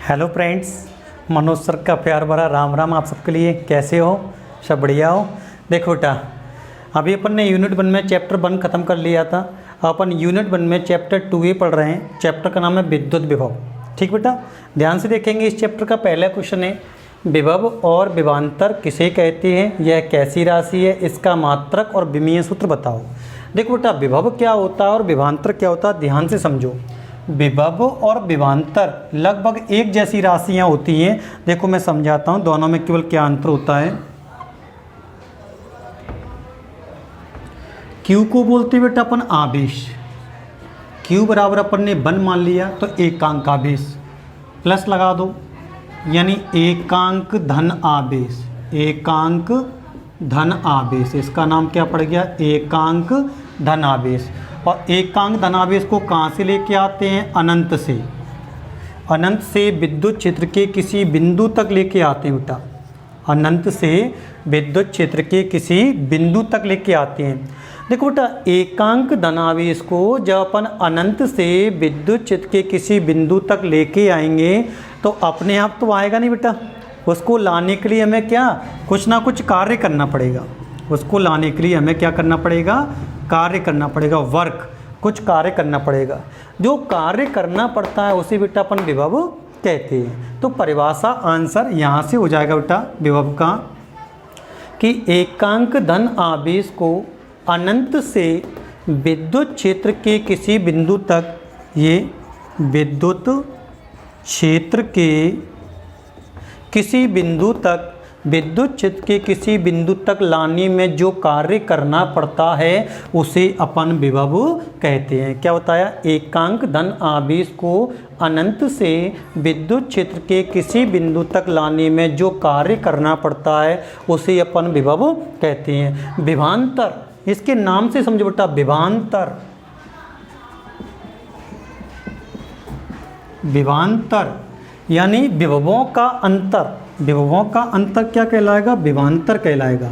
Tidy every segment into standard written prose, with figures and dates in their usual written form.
Hello friends, Manoj sir का प्यार भरा राम राम आप सबके लिए। कैसे हो? सब बढ़िया हो? देखो बेटा, अभी अपन ने यूनिट 1 में चैप्टर 1 ख़त्म कर लिया था। अपन यूनिट 1 में चैप्टर 2 पढ़ रहे हैं। चैप्टर का नाम है विद्युत विभव। ठीक बेटा, ध्यान से देखेंगे। इस चैप्टर का पहला क्वेश्चन है, विभव और विभवांतर किसे कहते हैं, यह कैसी राशि है, इसका मात्रक और विमीय सूत्र बताओ। देखो बेटा, विभव क्या होता है और विभवांतर क्या होता है, ध्यान से समझो। विभव और विभवांतर लगभग एक जैसी राशियां होती हैं। देखो मैं समझाता हूं दोनों में केवल क्या अंतर होता है। Q को बोलते बेटा अपन आवेश। Q बराबर अपन ने 1 मान लिया तो एकांक आवेश, प्लस लगा दो, यानी एकांक धन आवेश। एकांक धन आवेश, इसका नाम क्या पड़ गया? एकांक धन आवेश। और एकांक धनावेश को कहाँ से लेके आते हैं? अनंत से। अनंत से विद्युत क्षेत्र के किसी बिंदु तक लेके आते हैं बेटा। अनंत से विद्युत क्षेत्र के किसी बिंदु तक लेके आते हैं। देखो बेटा, एकांक धनावेश को जब अपन अनंत से विद्युत क्षेत्र के किसी बिंदु तक लेके आएंगे तो अपने आप तो आएगा नहीं बेटा। उसको लाने के लिए हमें क्या, कुछ ना कुछ कार्य करना पड़ेगा। उसको लाने के लिए हमें क्या करना पड़ेगा? कार्य करना पड़ेगा, वर्क, कुछ कार्य करना पड़ेगा। जो कार्य करना पड़ता है उसे बेटा अपन विभव कहते हैं। तो परिभाषा आंसर यहाँ से हो जाएगा बेटा विभव का, कि एकांक धन आवेश को अनंत से विद्युत क्षेत्र के किसी बिंदु तक, ये विद्युत क्षेत्र के किसी बिंदु तक, विद्युत क्षेत्र के किसी बिंदु तक लाने में जो कार्य करना पड़ता है उसे अपन विभव कहते हैं। क्या बताया? एकांक धन आवेश को अनंत से विद्युत क्षेत्र के किसी बिंदु तक लाने में जो कार्य करना पड़ता है उसे अपन विभव कहते हैं। विभवांतर, इसके नाम से समझो बेटा, विभवांतर। विभवांतर यानी विभवों का अंतर। विभवों का अंतर क्या कहलाएगा? विभवांतर कहलाएगा।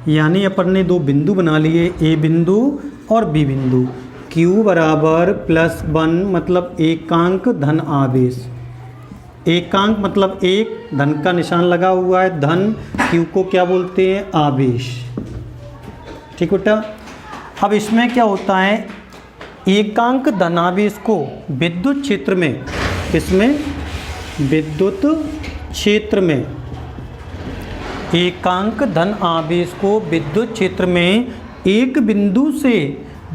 यानी अपन ने दो बिंदु बना लिए, ए बिंदु और बी बिंदु। Q बराबर +1 मतलब एकांक धन आवेश। एकांक मतलब एक, धन का निशान लगा हुआ है, धन। Q को क्या बोलते हैं? आवेश। ठीक बेटा, अब इसमें क्या होता है, एकांक धनावेश को विद्युत क्षेत्र में, इसमें विद्युत क्षेत्र में, एकांक धन आवेश को विद्युत क्षेत्र में एक बिंदु से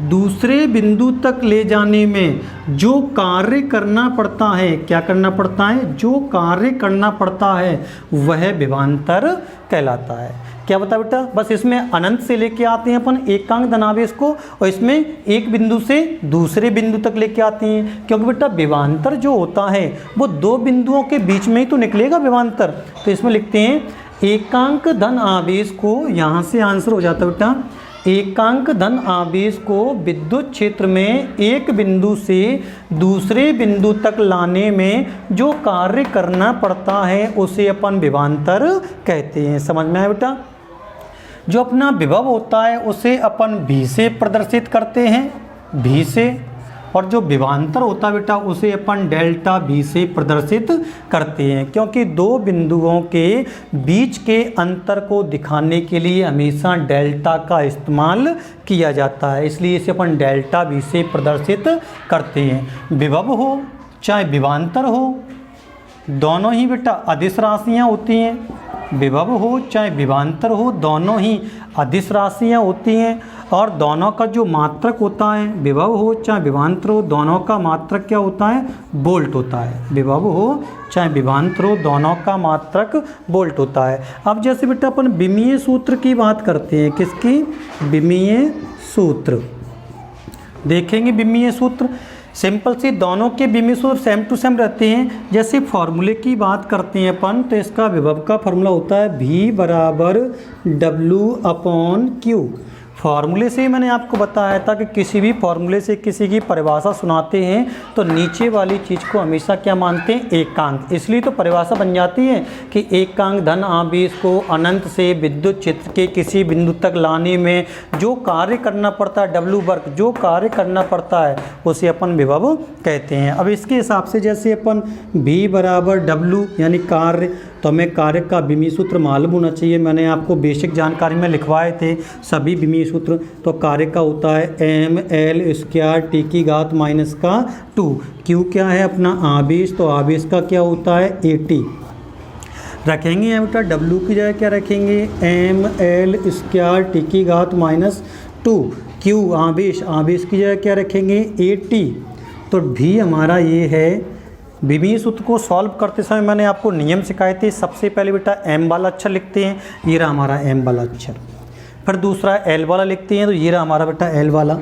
दूसरे बिंदु तक ले जाने में जो कार्य करना पड़ता है, क्या करना पड़ता है? जो कार्य करना पड़ता है वह विभवांतर कहलाता है। क्या बता बेटा? बस इसमें अनंत से लेके आते हैं अपन एकांक धनावेश को, और इसमें एक बिंदु से दूसरे बिंदु तक लेके आते हैं। क्योंकि बेटा विभवांतर जो होता है वो दो बिंदुओं के बीच में ही तो निकलेगा विभवांतर। तो इसमें लिखते हैं एकांक धन आवेश को, यहाँ से आंसर हो जाता है बेटा, एकांक धन आवेश को विद्युत क्षेत्र में एक बिंदु से दूसरे बिंदु तक लाने में जो कार्य करना पड़ता है उसे अपन विभवांतर कहते हैं। समझ में आया बेटा? जो अपना विभव होता है उसे अपन V से प्रदर्शित करते हैं, V से। और जो विभवांतर होता है बेटा उसे अपन डेल्टा V से प्रदर्शित करते हैं। क्योंकि दो बिंदुओं के बीच के अंतर को दिखाने के लिए हमेशा डेल्टा का इस्तेमाल किया जाता है, इसलिए इसे अपन डेल्टा V से प्रदर्शित करते हैं। विभव हो चाहे विभवांतर हो, दोनों ही बेटा अदिश राशियाँ होती हैं। विभव हो चाहे विभवांतर हो, दोनों ही अदिश राशियाँ होती हैं। और दोनों का जो मात्रक होता है, विभव हो चाहे विभवांतर हो, दोनों का मात्रक क्या होता है? वोल्ट होता है। विभव हो चाहे विभवांतर हो, दोनों का मात्रक वोल्ट होता है। अब जैसे बेटा अपन विमीय सूत्र की बात करते हैं, किसकी? विमीय सूत्र। देखेंगे विमीय सूत्र, सिंपल सी दोनों के विमीय सूत्र सेम टू सेम रहते हैं। जैसे फॉर्मूले की बात करते हैं अपन, तो इसका विभव का फॉर्मूला होता है V बराबर W/Q। फॉर्मूले से ही मैंने आपको बताया था कि किसी भी फॉर्मूले से किसी की परिभाषा सुनाते हैं तो नीचे वाली चीज़ को हमेशा क्या मानते हैं, एकांक। इसलिए तो परिभाषा बन जाती है कि एकांक धन आवेश को अनंत से विद्युत क्षेत्र के किसी बिंदु तक लाने में जो कार्य करना पड़ता है, डब्ल्यू वर्क जो कार्य करना पड़ता है, उसे अपन विभव कहते हैं। अब इसके हिसाब से जैसे अपन V बराबर डब्ल्यू यानी कार्य, तो हमें कार्य का विमीय सूत्र मालूम होना चाहिए। मैंने आपको बेसिक जानकारी में लिखवाए थे सभी विमीय सूत्र। तो कार्य का होता है एम एल स्क्वायर टी की घात माइनस का 2। क्यू क्या है अपना आवेश, तो आवेश का क्या होता है ए टी। रखेंगे यहाँ बेटा डब्ल्यू की जगह क्या रखेंगे, एम एल स्क्वायर टी की घात माइनस 2। क्यू आवेश, आवेश की जगह क्या रखेंगे ए टी। तो भी हमारा ये है। विमीय सूत्र को सॉल्व करते समय मैंने आपको नियम सिखाए थे। सबसे पहले बेटा एम वाला अक्षर लिखते हैं, ये रहा हमारा एम वाला अक्षर। फिर दूसरा एल वाला लिखते हैं, तो ये रहा हमारा बेटा एल वाला।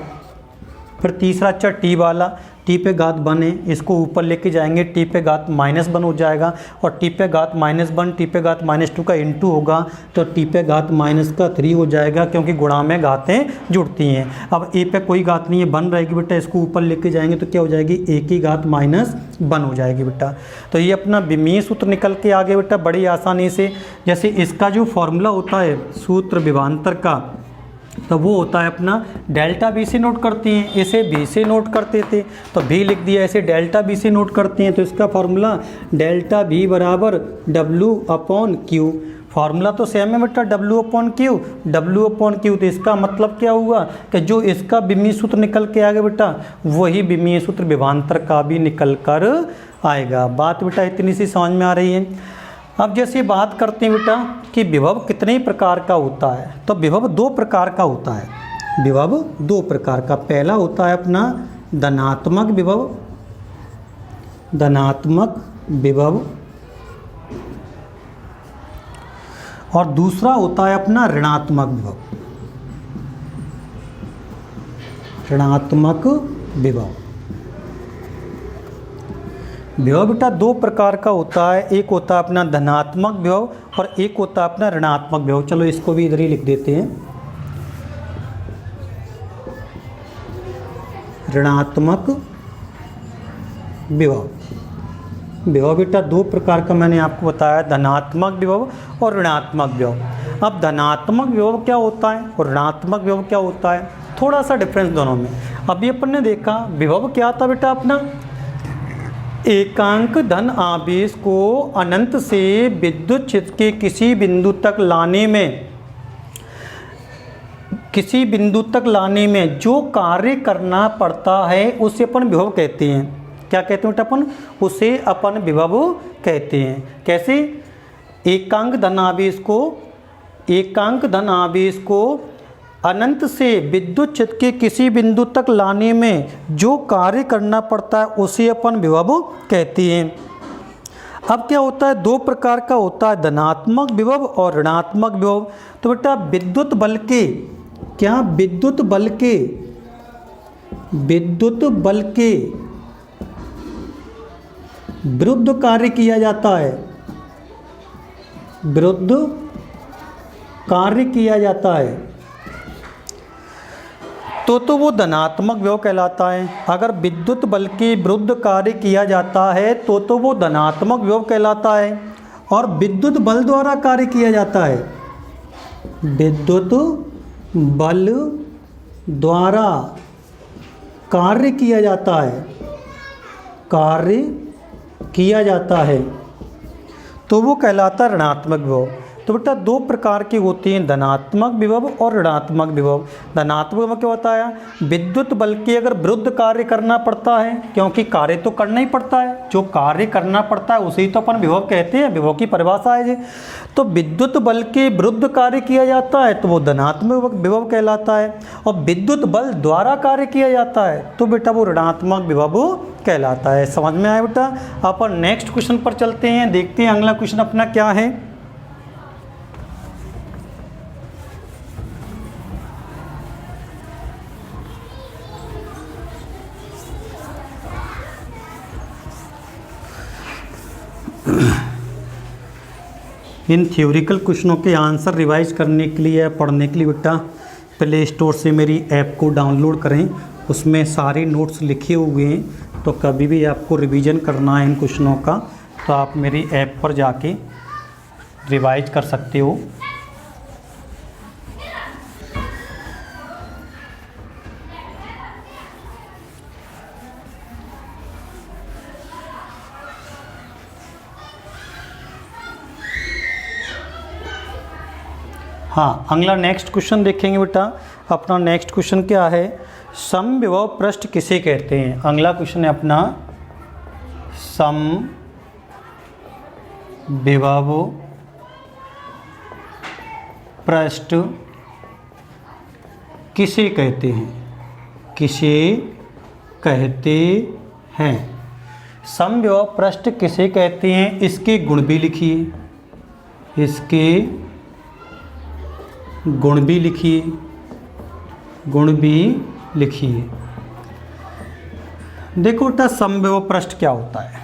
फिर तीसरा अक्षर टी वाला, टी पे घात 1 है, इसको ऊपर लेके जाएंगे, टी पे घात -1 हो जाएगा। और टी पे घात -1 टी पे घात -2 का इंटू होगा, तो टी पे घात -3 हो जाएगा, क्योंकि गुणा में घातें जुड़ती हैं। अब ए पे कोई घात नहीं है, 1 रहेगी बेटा, इसको ऊपर लेके जाएंगे तो क्या हो जाएगी, ए की घात -1 हो जाएगी बेटा। तो ये अपना विमीय सूत्र निकल के आ गया बेटा बड़ी आसानी से। जैसे इसका जो फॉर्मूला होता है सूत्र विभवांतर का, तो वो होता है अपना डेल्टा बी से नोट करते हैं, इसे बी से नोट करते थे तो भी लिख दिया, ऐसे डेल्टा बी से नोट करते हैं। तो इसका फॉर्मूला डेल्टा बी बराबर डब्ल्यू अपॉन क्यू। फार्मूला तो सेम है बेटा, W upon Q, W upon Q. तो इसका मतलब क्या हुआ कि जो इसका विमीय सूत्र निकल के आ गया बेटा, वही विमीय सूत्र विभवांतर का भी निकल कर आएगा। बात बेटा इतनी सी समझ में आ रही है। अब जैसे बात करते हैं बेटा कि विभव कितने प्रकार का होता है, तो विभव 2 प्रकार का होता है। विभव 2 प्रकार का, पहला होता है अपना धनात्मक विभव, धनात्मक विभव, और दूसरा होता है अपना ऋणात्मक विभव, ऋणात्मक विभव। विभव बेटा 2 प्रकार का होता है, एक होता है अपना धनात्मक विभव और एक होता है अपना ऋणात्मक विभव। चलो इसको भी इधर ही लिख देते हैं, ऋणात्मक विभव। विभव बेटा 2 प्रकार का मैंने आपको बताया, धनात्मक विभव और ऋणात्मक विभव। अब धनात्मक विभव क्या होता है और ऋणात्मक विभव क्या होता है, थोड़ा सा डिफरेंस दोनों में। अभी अपन ने देखा विभव क्या था बेटा अपना, एकांक धन आवेश को अनंत से विद्युत क्षेत्र के किसी बिंदु तक लाने में, किसी बिंदु तक लाने में जो कार्य करना पड़ता है उसे अपन विभव कहते हैं। क्या कहते हैं बेटा अपन, उसे अपन विभव कहते हैं। कैसे, एकांक धन आवेश को, एकांक धन आवेश को अनंत से विद्युत क्षेत्र के किसी बिंदु तक लाने में जो कार्य करना पड़ता है उसे अपन विभव कहते हैं। अब क्या होता है, 2 प्रकार का होता है, धनात्मक विभव और ऋणात्मक विभव। तो बेटा विद्युत बल के, क्या विद्युत बल के, विद्युत बल के विरुद्ध कार्य किया जाता है, विरुद्ध कार्य किया जाता है, तो वो धनात्मक विभव कहलाता है। अगर विद्युत बल के विरुद्ध कार्य किया जाता है तो वो धनात्मक विभव कहलाता है। और विद्युत बल द्वारा कार्य किया जाता है, विद्युत बल द्वारा कार्य किया जाता है, कार्य किया जाता है, तो वो कहलाता है ऋणात्मक विभव। तो बेटा 2 प्रकार के होते हैं, धनात्मक विभव और ऋणात्मक विभव। धनात्मक विभव क्या होता है, विद्युत बल के अगर विरुद्ध कार्य करना पड़ता है, क्योंकि कार्य तो करना ही पड़ता है, जो कार्य करना पड़ता है उसे ही तो अपन विभव कहते हैं, विभव की परिभाषा है जी। तो विद्युत बल के विरुद्ध कार्य किया जाता है तो वो धनात्मक विभव कहलाता है, और विद्युत बल द्वारा कार्य किया जाता है तो बेटा वो ऋणात्मक विभव कहलाता है। समझ में आया बेटा। अपन नेक्स्ट क्वेश्चन पर चलते हैं, देखते हैं अगला क्वेश्चन अपना क्या है। इन थ्योरिकल क्वेश्चनों के आंसर रिवाइज करने के लिए, पढ़ने के लिए बेटा प्ले स्टोर से मेरी ऐप को डाउनलोड करें, उसमें सारे नोट्स लिखे हुए हैं। तो कभी भी आपको रिवीजन करना है इन क्वेश्चनों का तो आप मेरी ऐप पर जाके रिवाइज कर सकते हो। हाँ, अगला नेक्स्ट क्वेश्चन देखेंगे बेटा। अपना नेक्स्ट क्वेश्चन क्या है, समविभव पृष्ठ किसे कहते हैं। अगला क्वेश्चन है अपना समविभव पृष्ठ किसे कहते हैं, किसे कहते हैं। समविभव पृष्ठ किसे कहते हैं, इसके गुण भी लिखिए, इसके गुण भी लिखिए, गुण भी लिखिए। देखो बेटा समविभव पृष्ठ क्या होता है।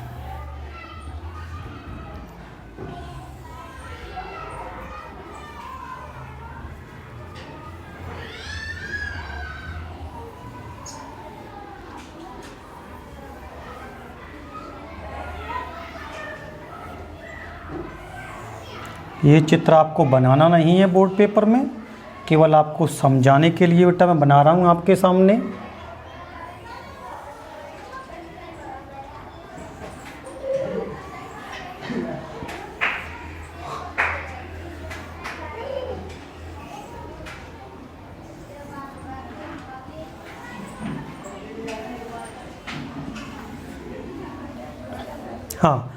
ये चित्र आपको बनाना नहीं है बोर्ड पेपर में, केवल आपको समझाने के लिए बेटा मैं बना रहा हूँ आपके सामने। हाँ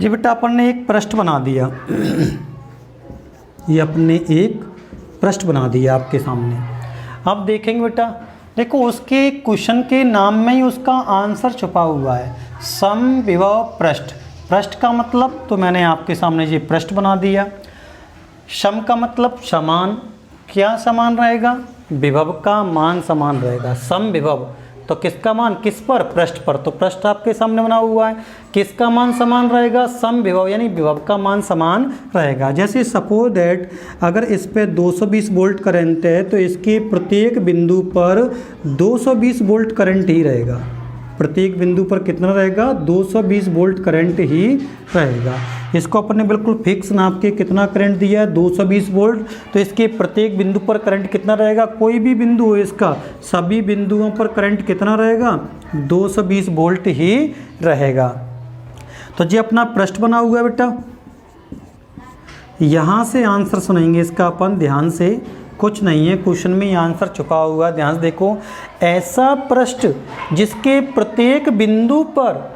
जी बेटा, अपन ने एक पृष्ठ बना दिया ये अपने एक पृष्ठ बना दिया आपके सामने। अब देखेंगे बेटा, देखो उसके क्वेश्चन के नाम में ही उसका आंसर छुपा हुआ है, समविभव पृष्ठ। पृष्ठ का मतलब तो मैंने आपके सामने ये पृष्ठ बना दिया। सम का मतलब समान, क्या समान रहेगा, विभव का मान समान रहेगा। समविभव तो किसका मान, किस पर, पृष्ठ पर। तो पृष्ठ आपके सामने बना हुआ है, किसका मान समान रहेगा, समविभव यानी विभव का मान समान रहेगा। जैसे सपोज दैट अगर इस पे 220 वोल्ट करंट है तो इसके प्रत्येक बिंदु पर 220 वोल्ट करंट ही रहेगा। प्रत्येक बिंदु पर कितना रहेगा, 220 वोल्ट करंट ही रहेगा। इसको अपन ने बिल्कुल फिक्स नाप के कितना करंट दिया है, 220 वोल्ट। तो इसके प्रत्येक बिंदु पर करंट कितना रहेगा, कोई भी बिंदु हो इसका, सभी बिंदुओं पर करंट कितना रहेगा, 220 वोल्ट ही रहेगा। तो जी अपना पृष्ठ बना हुआ है बेटा। यहाँ से आंसर सुनेंगे इसका अपन ध्यान से, कुछ नहीं है क्वेश्चन में आंसर छुपा हुआ है, ध्यान से देखो। ऐसा पृष्ठ जिसके प्रत्येक बिंदु पर,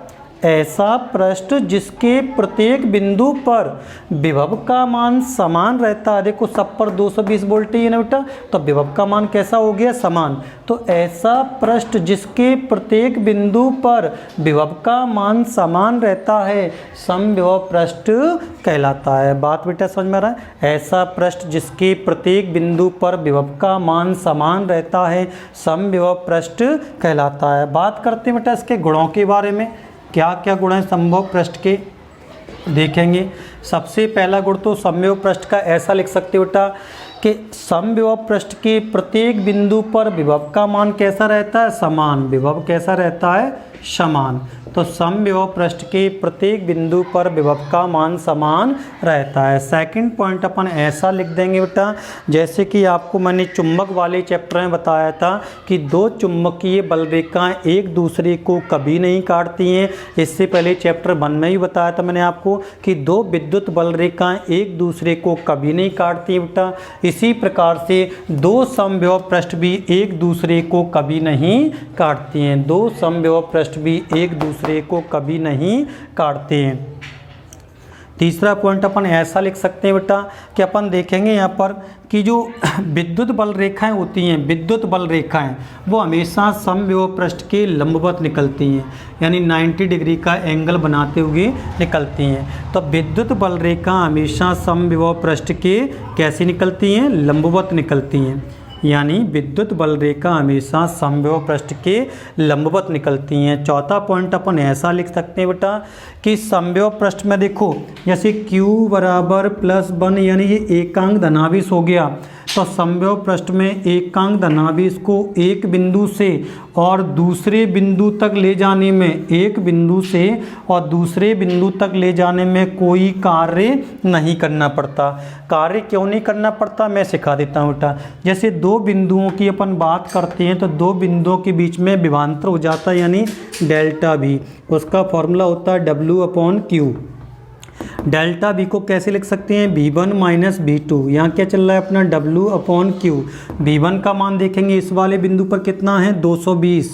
ऐसा पृष्ठ जिसके प्रत्येक बिंदु पर विभव का मान समान रहता है। देखो सब पर 220 वोल्ट ही है ना बेटा, तो विभव का मान कैसा हो गया, समान। तो ऐसा पृष्ठ जिसके प्रत्येक बिंदु पर विभव का मान समान रहता है, समविभव पृष्ठ कहलाता है। बात बेटा समझ में आ रहा है। ऐसा पृष्ठ जिसके प्रत्येक बिंदु पर विभव का मान समान रहता है, समविभव पृष्ठ कहलाता है। बात करते हैं बेटा इसके गुणों के बारे में, क्या क्या गुण हैं समविभव पृष्ठ के, देखेंगे। सबसे पहला गुण तो समविभव पृष्ठ का ऐसा लिख सकते हो बेटा कि समविभव पृष्ठ के प्रत्येक बिंदु पर विभव का मान कैसा रहता है, समान। विभव कैसा रहता है, समान। तो समविभव पृष्ठ के प्रत्येक बिंदु पर विभव का मान समान रहता है। सेकंड पॉइंट अपन ऐसा लिख देंगे बेटा, जैसे कि आपको मैंने चुंबक वाले चैप्टर में बताया था कि दो चुंबकीय बलरेखाएं एक दूसरे को कभी नहीं काटती हैं। इससे पहले चैप्टर 1 में ही बताया था मैंने आपको कि दो विद्युत बलरेखाएं एक दूसरे को कभी नहीं काटती हैं बेटा। इसी प्रकार से दो समविभव पृष्ठ भी एक दूसरे को कभी नहीं काटती हैं। दो समविभव पृष्ठ भी एक दूसरे को कभी नहीं काटते हैं। तीसरा पॉइंट अपन ऐसा लिख सकते हैं बेटा कि अपन देखेंगे यहाँ पर कि जो विद्युत बल रेखाएं होती हैं, विद्युत बल रेखाएं वो हमेशा समविभव पृष्ठ के लंबवत निकलती हैं, यानी 90 डिग्री का एंगल बनाते हुए निकलती हैं। तो विद्युत बल रेखा हमेशा समविभव पृष्ठ के कैसी निकलती हैं, लंबवत निकलती हैं। यानी विद्युत बल रेखा हमेशा समविभव पृष्ठ के लंबवत निकलती हैं। चौथा पॉइंट अपन ऐसा लिख सकते हैं बेटा कि समविभव पृष्ठ में देखो जैसे Q = +1 यानी ये एकांक धनावेश हो गया, तो समव्यव पृष्ठ में एकांक धनावेश को एक बिंदु से और दूसरे बिंदु तक ले जाने में, एक बिंदु से और दूसरे बिंदु तक ले जाने में कोई कार्य नहीं करना पड़ता। कार्य क्यों नहीं करना पड़ता, मैं सिखा देता हूँ बेटा। जैसे दो बिंदुओं की अपन बात करते हैं तो दो बिंदुओं के बीच में विभवांतर हो जाता है, यानी डेल्टा V। उसका फॉर्मूला होता है W/Q। डेल्टा V को कैसे लिख सकते हैं, V1 माइनस V2। यहाँ क्या चल रहा है अपना W/Q। V1 का मान देखेंगे इस वाले बिंदु पर कितना है 220,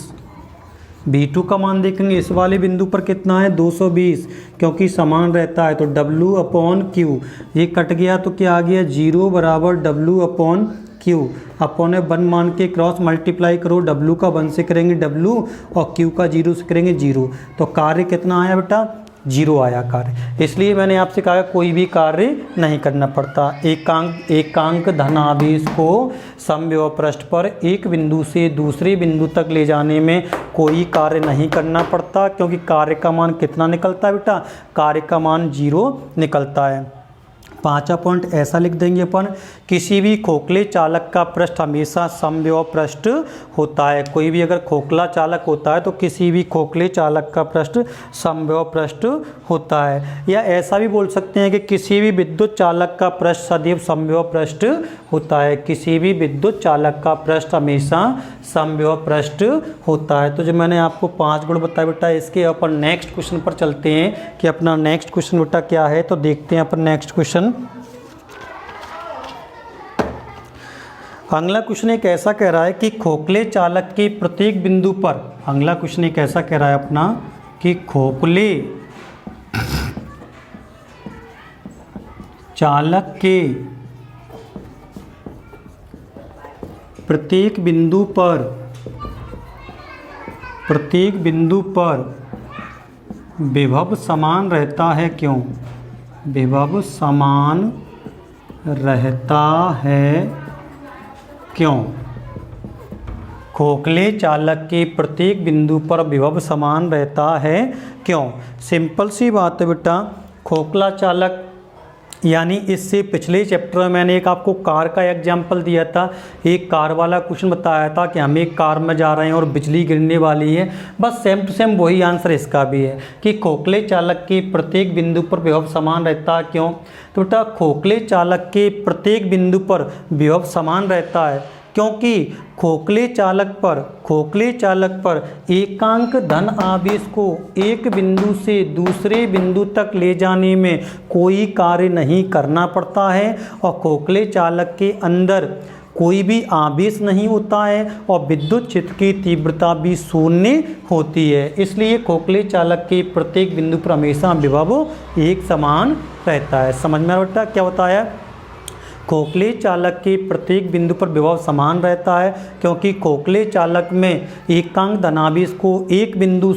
V2 का मान देखेंगे इस वाले बिंदु पर कितना है 220, क्योंकि समान रहता है। तो W/Q ये कट गया तो क्या आ गया 0 बराबर W/Q। अपन 1 मान के क्रॉस मल्टीप्लाई करो, W का 1 से करेंगे W और Q का 0 से करेंगे 0। तो कार्य कितना आया बेटा 0 आया कार्य। इसलिए मैंने आपसे कहा कोई भी कार्य नहीं करना पड़ता। एकांक धनावेश को समव्यव पृष्ठ पर एक बिंदु से दूसरे बिंदु तक ले जाने में कोई कार्य नहीं करना पड़ता, क्योंकि कार्य का मान कितना निकलता है बेटा, कार्य का मान 0 निकलता है। 5वां पॉइंट ऐसा लिख देंगे अपन, किसी भी खोखले चालक का पृष्ठ हमेशा समव्यव पृष्ठ होता है। कोई भी अगर खोखला चालक होता है तो किसी भी खोखले चालक का पृष्ठ समव्यव पृष्ठ होता है। या ऐसा भी बोल सकते हैं कि किसी भी विद्युत चालक का पृष्ठ सदैव समव्यव पृष्ठ होता है। किसी भी विद्युत चालक का पृष्ठ हमेशा समव्यव पृष्ठ होता है। तो जो मैंने आपको 5 गुण बताया बेटा, इसके अपन नेक्स्ट क्वेश्चन पर चलते हैं कि अपना नेक्स्ट क्वेश्चन बेटा क्या है। तो देखते हैं अपन नेक्स्ट क्वेश्चन। अगला क्वेश्चन एक ऐसा कह रहा है कि खोखले चालक के प्रत्येक बिंदु पर, अगला क्वेश्चन एक ऐसा कह रहा है अपना कि खोखले चालक के प्रत्येक बिंदु पर विभव समान रहता है, क्यों? विभव समान रहता है क्यों? खोखले चालक के प्रत्येक बिंदु पर विभव समान रहता है क्यों? सिंपल सी बात है बेटा, खोखला चालक यानी इससे पिछले चैप्टर में मैंने एक आपको कार का एग्जाम्पल दिया था। एक कार वाला क्वेश्चन बताया था कि हम एक कार में जा रहे हैं और बिजली गिरने वाली है। बस सेम टू सेम वही आंसर इसका भी है कि खोखले चालक के प्रत्येक बिंदु पर विभव समान रहता है क्यों? तो बेटा खोखले चालक के प्रत्येक बिंदु पर विभव समान रहता है क्योंकि खोखले चालक पर एकांक धन आवेश को एक बिंदु से दूसरे बिंदु तक ले जाने में कोई कार्य नहीं करना पड़ता है और खोखले चालक के अंदर कोई भी आवेश नहीं होता है और विद्युत क्षेत्र की तीव्रता भी शून्य होती है। इसलिए खोखले चालक के प्रत्येक बिंदु पर हमेशा विभव एक समान रहता है। समझ में बेटा क्या बताया? खोखले चालक के प्रत्येक बिंदु पर विभव समान रहता है क्योंकि खोखले चालक में एकांक धनावेश को एक बिंदु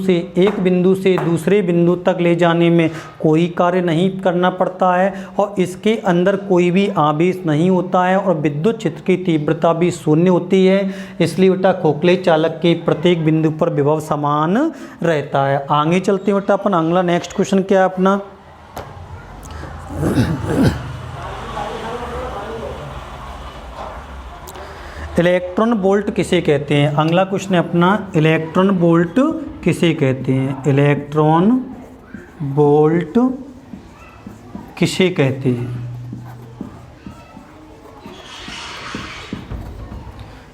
से दूसरे बिंदु तक ले जाने में कोई कार्य नहीं करना पड़ता है और इसके अंदर कोई भी आवेश नहीं होता है और विद्युत क्षेत्र की तीव्रता भी शून्य होती है। इसलिए बेटा खोखले चालक के प्रत्येक बिंदु पर विभव समान रहता है। आगे चलते हैं बेटा अपन, अगला नेक्स्ट क्वेश्चन क्या है अपना। इलेक्ट्रॉन वोल्ट किसे कहते हैं? अगला क्वेश्चन है अपना, इलेक्ट्रॉन वोल्ट किसे कहते हैं? इलेक्ट्रॉन वोल्ट किसे कहते हैं?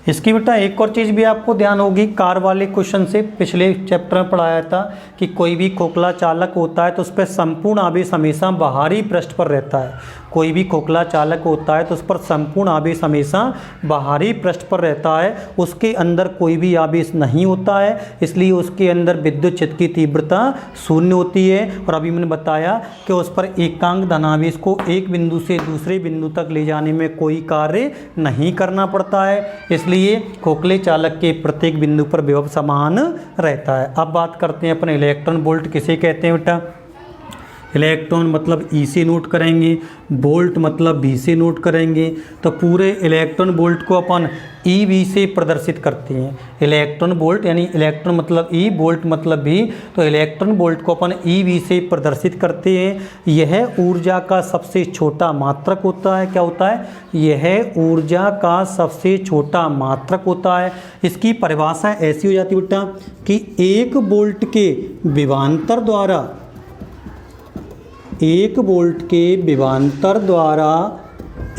इसकी बेटा एक और चीज़ भी आपको ध्यान होगी, कार वाले क्वेश्चन से पिछले चैप्टर में पढ़ाया था कि कोई भी खोखला चालक होता है तो उस पर संपूर्ण आवेश हमेशा बाहरी पृष्ठ पर रहता है। कोई भी खोखला चालक होता है तो उस पर संपूर्ण आवेश हमेशा बाहरी पृष्ठ पर रहता है, उसके अंदर कोई भी आवेश नहीं होता है, इसलिए उसके अंदर विद्युत क्षेत्र की तीव्रता शून्य होती है। और अभी मैंने बताया कि उस पर एकांक धनावेश को एक बिंदु से दूसरे बिंदु तक ले जाने में कोई कार्य नहीं करना पड़ता है, इसलिए खोखले चालक के प्रत्येक बिंदु पर विभव समान रहता है। अब बात करते हैं अपने इलेक्ट्रॉन वोल्ट किसे कहते हैं बेटा। इलेक्ट्रॉन मतलब ई से नोट करेंगे, वोल्ट मतलब वी से नोट करेंगे। तो पूरे इलेक्ट्रॉन वोल्ट को अपन ई वी से प्रदर्शित करते हैं। इलेक्ट्रॉन वोल्ट यानी इलेक्ट्रॉन मतलब ई, वोल्ट मतलब वी, तो इलेक्ट्रॉन वोल्ट को अपन ई वी से प्रदर्शित करते हैं। यह ऊर्जा का सबसे छोटा मात्रक होता है। क्या होता है? यह ऊर्जा का सबसे छोटा मात्रक होता है। इसकी परिभाषा ऐसी हो जाती है बेटा कि 1 वोल्ट के विभवांतर द्वारा, 1 वोल्ट के विभवांतर द्वारा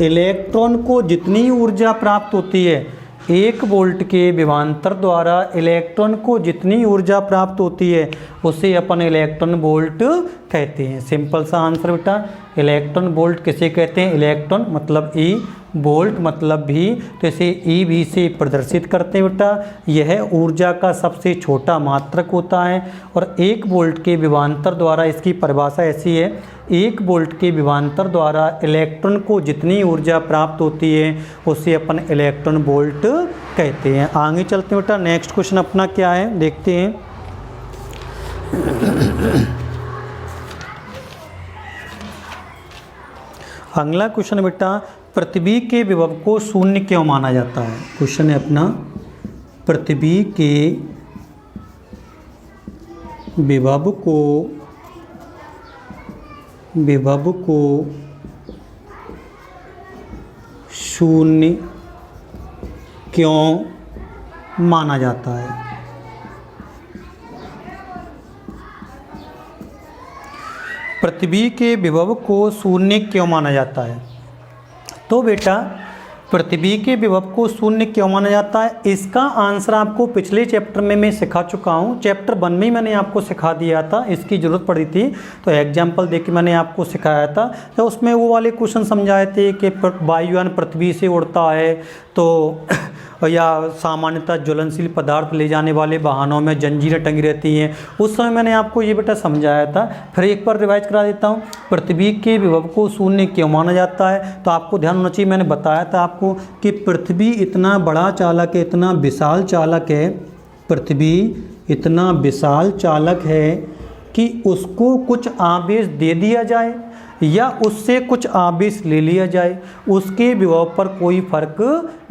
इलेक्ट्रॉन को जितनी ऊर्जा प्राप्त होती है, 1 वोल्ट के विभवांतर द्वारा इलेक्ट्रॉन को जितनी ऊर्जा प्राप्त होती है उसे अपन इलेक्ट्रॉन वोल्ट कहते हैं। सिंपल सा आंसर बेटा। इलेक्ट्रॉन वोल्ट किसे कहते हैं? इलेक्ट्रॉन मतलब ई, वोल्ट मतलब भी, तो इसे ई वी से प्रदर्शित करते हैं बेटा। यह ऊर्जा का सबसे छोटा मात्रक होता है और 1 वोल्ट के विभवांतर द्वारा, इसकी परिभाषा ऐसी है, 1 वोल्ट के विभवांतर द्वारा इलेक्ट्रॉन को जितनी ऊर्जा प्राप्त होती है उसे अपन इलेक्ट्रॉन वोल्ट कहते हैं। आगे चलते हैं बेटा। नेक्स्ट क्वेश्चन अपना क्या है देखते हैं। अगला क्वेश्चन बेटा, पृथ्वी के विभव को शून्य क्यों माना जाता है? क्वेश्चन है अपना, पृथ्वी के विभव को शून्य क्यों माना जाता है? पृथ्वी के विभव को शून्य क्यों माना जाता है? तो बेटा पृथ्वी के विभव को शून्य क्यों माना जाता है, इसका आंसर आपको पिछले चैप्टर में मैं सिखा चुका हूँ। चैप्टर 1 में ही मैंने आपको सिखा दिया था, इसकी ज़रूरत पड़ी थी तो एग्जाम्पल देके मैंने आपको सिखाया था। तो उसमें वो वाले क्वेश्चन समझाए थे कि वायुयान पृथ्वी से उड़ता है तो या सामान्यतः ज्वलनशील पदार्थ ले जाने वाले वाहनों में जंजीरें टंगी रहती हैं। उस समय मैंने आपको ये बेटा समझाया था। फिर एक बार रिवाइज करा देता हूँ। पृथ्वी के विभव को शून्य क्यों माना जाता है? तो आपको ध्यान होना चाहिए, मैंने बताया था आपको कि पृथ्वी इतना बड़ा चालक है, इतना विशाल चालक है, पृथ्वी इतना विशाल चालक है कि उसको कुछ आवेश दे दिया जाए या उससे कुछ आवेश ले लिया जाए, उसके विभव पर कोई फर्क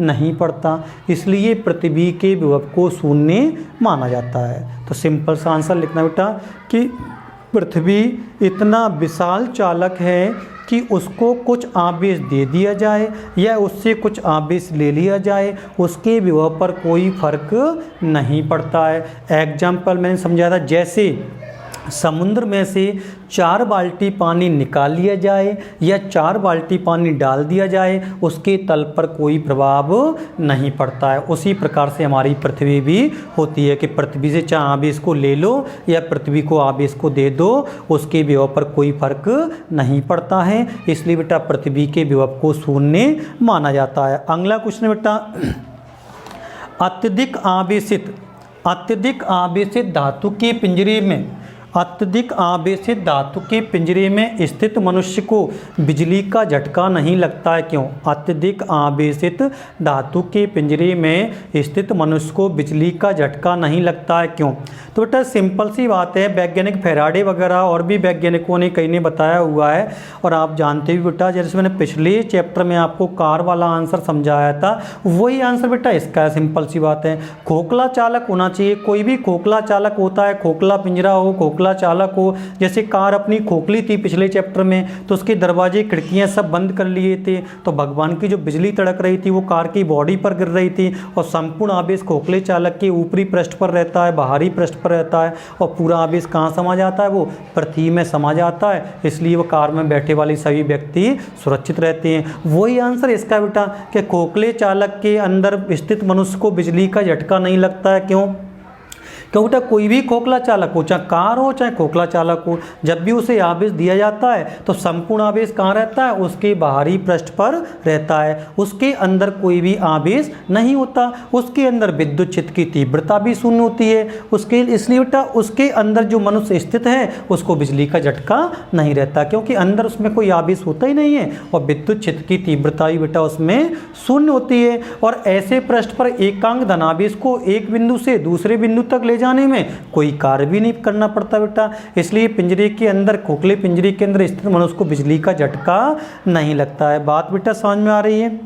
नहीं पड़ता, इसलिए पृथ्वी के विभव को शून्य माना जाता है। तो सिंपल सा आंसर लिखना बेटा कि पृथ्वी इतना विशाल चालक है कि उसको कुछ आवेश दे दिया जाए या उससे कुछ आवेश ले लिया जाए, उसके विभव पर कोई फर्क नहीं पड़ता है। एग्जाम्पल मैंने समझाया था, जैसे समुद्र में से 4 बाल्टी पानी निकाल लिया जाए या 4 बाल्टी पानी डाल दिया जाए, उसके तल पर कोई प्रभाव नहीं पड़ता है। उसी प्रकार से हमारी पृथ्वी भी होती है कि पृथ्वी से चाहे आवेश को ले लो या पृथ्वी को आवेश को दे दो, उसके विभव पर कोई फर्क नहीं पड़ता है, इसलिए बेटा पृथ्वी के विभव को शून्य माना जाता है। अगला क्वेश्चन बेटा, अत्यधिक आवेशित धातु के पिंजरे में, अत्यधिक आवेशित धातु के पिंजरे में स्थित मनुष्य को बिजली का झटका नहीं लगता है, क्यों? अत्यधिक आवेशित धातु के पिंजरे में स्थित मनुष्य को बिजली का झटका नहीं लगता है, क्यों? तो बेटा सिंपल सी बात है, वैज्ञानिक फैराडे वगैरह और भी वैज्ञानिकों ने कई ने बताया हुआ है और आप जानते भी बेटा, जैसे मैंने पिछले चैप्टर में आपको कार वाला आंसर समझाया था, वही आंसर बेटा इसका है। सिंपल सी बात है, खोखला चालक होना चाहिए, कोई भी खोखला चालक होता है, खोखला पिंजरा हो, खोखला चालक हो। जैसे कार अपनी खोखली थी पिछले चैप्टर में, तो उसके दरवाजे खिड़कियां सब बंद कर लिए थे, तो भगवान की जो बिजली तड़क रही थी वो कार की बॉडी पर गिर रही थी और संपूर्ण आवेश खोखले चालक के ऊपरी पृष्ठ पर रहता है, बाहरी पृष्ठ पर रहता है और पूरा आवेश कहाँ समा जाता है? वो पृथ्वी में समा जाता है, इसलिए वो कार में बैठे वाले सभी व्यक्ति सुरक्षित रहते हैं। वही आंसर इसका बेटा कि खोखले चालक के अंदर स्थित मनुष्य को बिजली का झटका नहीं लगता है, क्यों? क्योंकि बेटा कोई भी खोखला चालक हो, चाहे कार हो चाहे खोखला चालक हो, जब भी उसे आवेश दिया जाता है तो संपूर्ण आवेश कहाँ रहता है? उसके बाहरी पृष्ठ पर रहता है, उसके अंदर कोई भी आवेश नहीं होता, उसके अंदर विद्युत क्षेत्र की तीव्रता भी शून्य होती है, उसके इसलिए बेटा उसके अंदर जो मनुष्य स्थित है उसको बिजली का झटका नहीं रहता, क्योंकि अंदर उसमें कोई आवेश होता ही नहीं है और विद्युत क्षेत्र की तीव्रता भी बेटा उसमें शून्य होती है। और ऐसे पृष्ठ पर एकांक धनावेश को एक बिंदु से दूसरे बिंदु तक ले जाने में कोई कार्य भी नहीं करना पड़ता बेटा। इसलिए पिंजरे के अंदर, खोखले पिंजरे के अंदर स्थित मनुष्य को बिजली का झटका नहीं लगता है। बात बेटा समझ में आ रही है।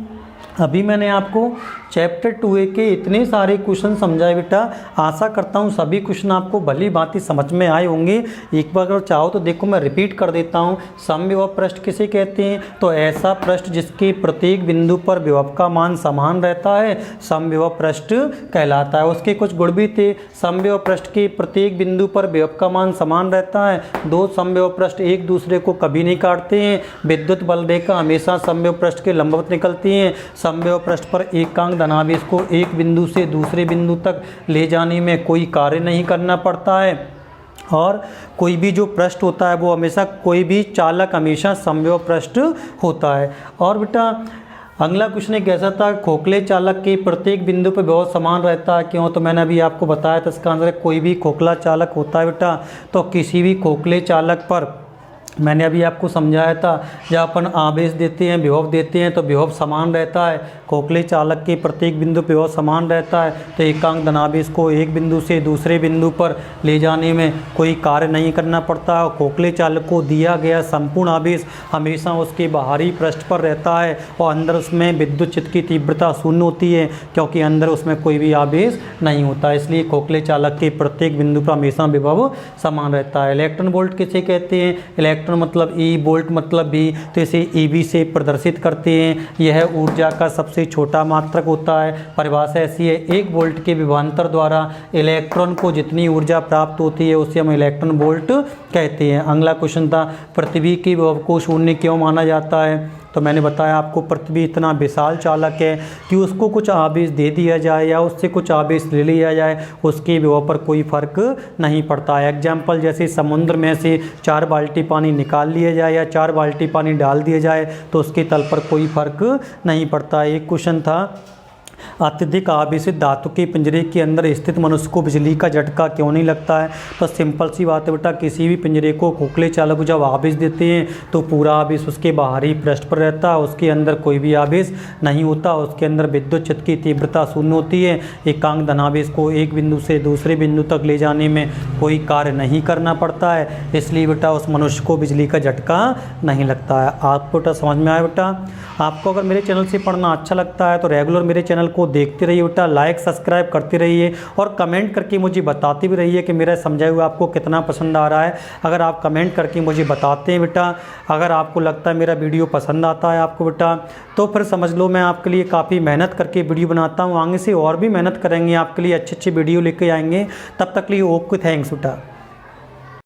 अभी मैंने आपको चैप्टर 2A के इतने सारे क्वेश्चन समझाए बेटा। आशा करता हूँ सभी क्वेश्चन आपको भली भांति समझ में आए होंगे। एक बार अगर चाहो तो देखो मैं रिपीट कर देता हूँ। समविभव पृष्ठ किसे कहते हैं? तो ऐसा पृष्ठ जिसके प्रत्येक बिंदु पर विभव का मान समान रहता है समविभव पृष्ठ कहलाता है। उसके कुछ गुण भी थे। समविभव पृष्ठ के प्रत्येक बिंदु पर विभव का मान समान रहता है। दो समविभव पृष्ठ एक दूसरे को कभी नहीं काटते हैं। विद्युत बल रेखा हमेशा समविभव पृष्ठ के लंबवत निकलती हैं। समविभव पृष्ठ पर एकांक धनावेश को एक बिंदु से दूसरे बिंदु तक ले जाने में कोई कार्य नहीं करना पड़ता है। और कोई भी जो पृष्ठ होता है वो हमेशा, कोई भी चालक हमेशा समविभव पृष्ठ होता है। और बेटा अगला क्वेश्चन एक ऐसा था, खोखले चालक के प्रत्येक बिंदु पर विभव समान रहता है क्यों? तो मैंने अभी आपको बताया था इसका आंसर है कोई भी खोखला चालक होता है बेटा तो किसी भी खोखले चालक पर, मैंने अभी आपको समझाया था, जब अपन आवेश देते हैं, विभव देते हैं तो विभव समान रहता है। खोखले चालक के प्रत्येक बिंदु पर विभव समान रहता है तो एकांक धनावेश को एक बिंदु से दूसरे बिंदु पर ले जाने में कोई कार्य नहीं करना पड़ता है। खोखले चालक को दिया गया संपूर्ण आवेश हमेशा उसके बाहरी पृष्ठ पर रहता है और अंदर उसमें विद्युत चित्त की तीव्रता शून्य होती है क्योंकि अंदर उसमें कोई भी आवेश नहीं होता। इसलिए खोखले चालक के प्रत्येक बिंदु पर हमेशा विभव समान रहता है। इलेक्ट्रॉन वोल्ट किसे कहते हैं? इलेक्ट्रॉन मतलब ई, वोल्ट मतलब बी, तो इसे ईवी से प्रदर्शित करते हैं। यह ऊर्जा का सबसे छोटा मात्रक होता है। परिभाषा ऐसी है, एक वोल्ट के विभवांतर द्वारा इलेक्ट्रॉन को जितनी ऊर्जा प्राप्त होती है उसे हम इलेक्ट्रॉन वोल्ट कहते हैं। अगला क्वेश्चन था, पृथ्वी के विभव को शून्य क्यों माना जाता है? तो मैंने बताया आपको पृथ्वी इतना विशाल चालक है कि उसको कुछ आवेश दे दिया जाए या उससे कुछ आवेश ले लिया जाए उसके विभव पर कोई फर्क नहीं पड़ता है। एग्जाम्पल जैसे समुद्र में से 4 बाल्टी पानी निकाल लिया जाए या 4 बाल्टी पानी डाल दिया जाए तो उसके तल पर कोई फर्क नहीं पड़ता। एक क्वेश्चन था, अत्यधिक आवेशित धातु के पिंजरे के अंदर स्थित मनुष्य को बिजली का झटका क्यों नहीं लगता है? तो सिंपल सी बात है बेटा, किसी भी पिंजरे को खोखले चालक को जब आवेश देते हैं तो पूरा आवेश उसके बाहरी पृष्ठ पर रहता है, उसके अंदर कोई भी आवेश नहीं होता, उसके अंदर विद्युत चित्त की तीव्रता शून्य होती है। एकांक धनावेश को एक बिंदु से दूसरे बिंदु तक ले जाने में कोई कार्य नहीं करना पड़ता है। इसलिए बेटा उस मनुष्य को बिजली का झटका नहीं लगता है। आपको बेटा समझ में आया बेटा? आपको अगर मेरे चैनल से पढ़ना अच्छा लगता है तो रेगुलर मेरे चैनल को देखते रहिए बेटा, लाइक सब्सक्राइब करते रहिए और कमेंट करके मुझे बताते भी रहिए कि मेरा समझाया हुआ आपको कितना पसंद आ रहा है। अगर आप कमेंट करके मुझे बताते हैं बेटा, अगर आपको लगता है मेरा वीडियो पसंद आता है आपको बेटा, तो फिर समझ लो मैं आपके लिए काफ़ी मेहनत करके वीडियो बनाता हूँ। आगे से और भी मेहनत करेंगे, आपके लिए अच्छे अच्छे वीडियो लेके आएंगे। तब तक लिए ओके, थैंक्स बेटा।